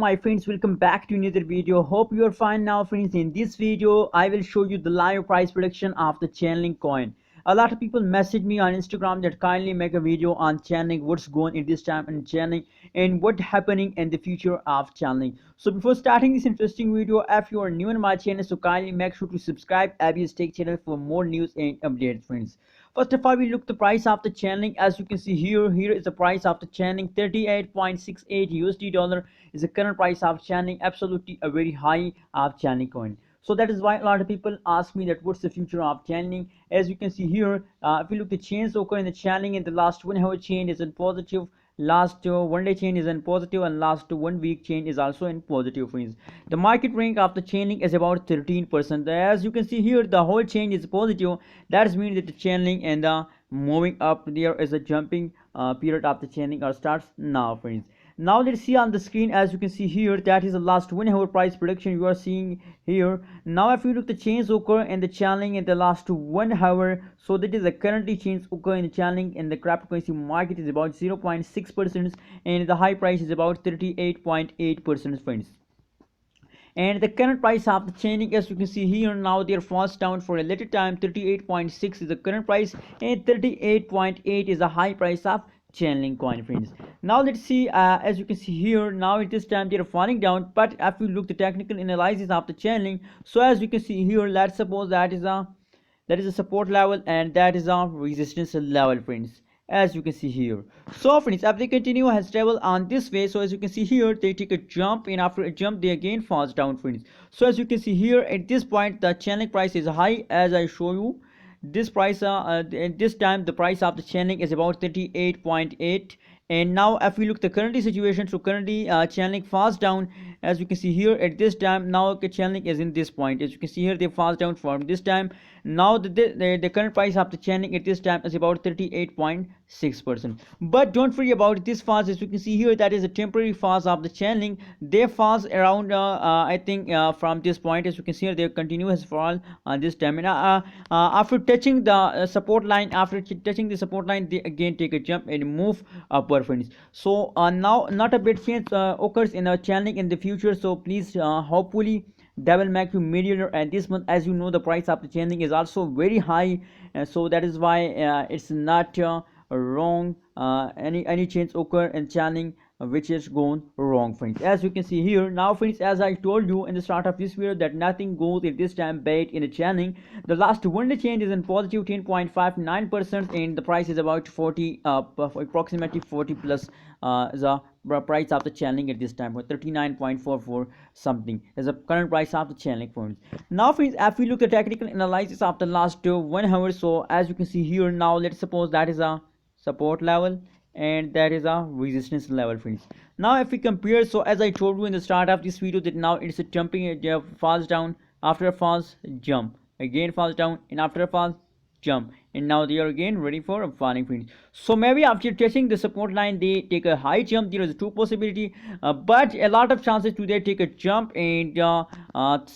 my friends, welcome back to another video. Hope you are fine now, friends. In this video I will show you the live price prediction of the Chainlink coin. A lot of people message me on Instagram that kindly make a video on Chainlink, what's going in this time in Chainlink and what happening in the future of Chainlink. So before starting this interesting video, if you are new in my channel, so kindly make sure to subscribe Abby's Tech channel for more news and updates, friends. First of all, we look the price of the Chainlink. As you can see here is the price of the Chainlink. 38.68 USD dollar is the current price of Chainlink. Absolutely a very high of Chainlink coin. So that is why a lot of people ask me that what's the future of Chainlink. As you can see here, if you look the chains occur in the Chainlink, in the last 1 hour chain is in positive, last 1 day chain is in positive, and last 1 week chain is also in positive, friends. The market rank of the Chainlink is about 13%. As you can see here, the whole chain is positive. That means that the Chainlink and the moving up, there is a jumping period of the Chainlink or starts now, friends. Now let's see on the screen. As you can see here, that is the last 1 hour price prediction you are seeing here. Now if you look the change occur in the Chainlink in the last 1 hour, so that is the currently change occur in the Chainlink, and the cryptocurrency market is about 0.6%, and the high price is about 38.8%, friends. And the current price of the Chainlink, as you can see here, now they are fast down for a little time. 38.6 is the current price and 38.8 is the high price of Chainlink coin, friends. Now let's see, as you can see here, now at this time they are falling down. But if you look the technical analysis of the Chainlink, so as you can see here, let's suppose that is a support level and that is a resistance level, friends, as you can see here. So friends, if they continue has travel on this way, so as you can see here, they take a jump, and after a jump they again falls down, friends. So as you can see here, at this point the Chainlink price is high, as I show you. This price at this time the price of the Chainlink is about 38.8. and now if we look the currently situation, so currently Chainlink falls down, as you can see here. At this time now the Chainlink is in this point, as you can see here, they falls down from this time. Now the current price of the Chainlink at this time is about 38.6%. but don't worry about this falls. As you can see here, that is a temporary falls of the Chainlink. They falls around I think from this point, as you can see here, they continuous fall on this time, and after touching the support line, they again take a jump and move upward, friends. So now not a bit change occurs in a Chainlink in the future, so please hopefully that will make you millionaire. And this month, as you know, the price of the Chainlink is also very high, so that is why it's not wrong any change occur in Chainlink which is gone wrong, friends. As you can see here now, friends, as I told you in the start of this video, that nothing goes at this time bad in a Chainlink. The last 1 day change is in positive 10.59%, and the price is about 40 approximately 40 plus the price of the Chainlink at this time, or 39.44 something is the current price of the Chainlink, friends. Now friends, if we look at technical analysis of the last 1 hour, so as you can see here, now let's suppose that is a support level and that is a resistance level, friends. Now if we compare, so as I told you in the start of this video, that now it's a jumping, it falls down, after a falls jump, again falls down, and after a falls jump, and now they are again ready for a falling, friends. So maybe after touching the support line they take a high jump. There is two possibility, but a lot of chances to they take a jump, and lot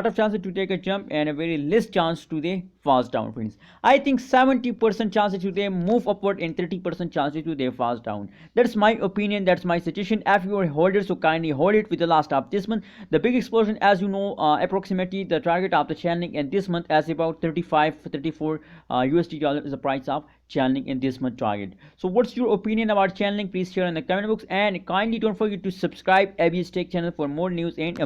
of chances to take a jump and a very less chance to they falls down, friends. I think 70% chances to they move upward and 30% chances to they falls down. That's my opinion, that's my suggestion. If you are a holder, so kindly hold it with the last of this month. The big explosion, as you know, approximately the target of the Chainlink in this month as about 34 USD dollar is the price of Chainlink in this month target. So what's your opinion about Chainlink? Please share in the comment box, and kindly don't forget to subscribe Abby's Tech channel for more news and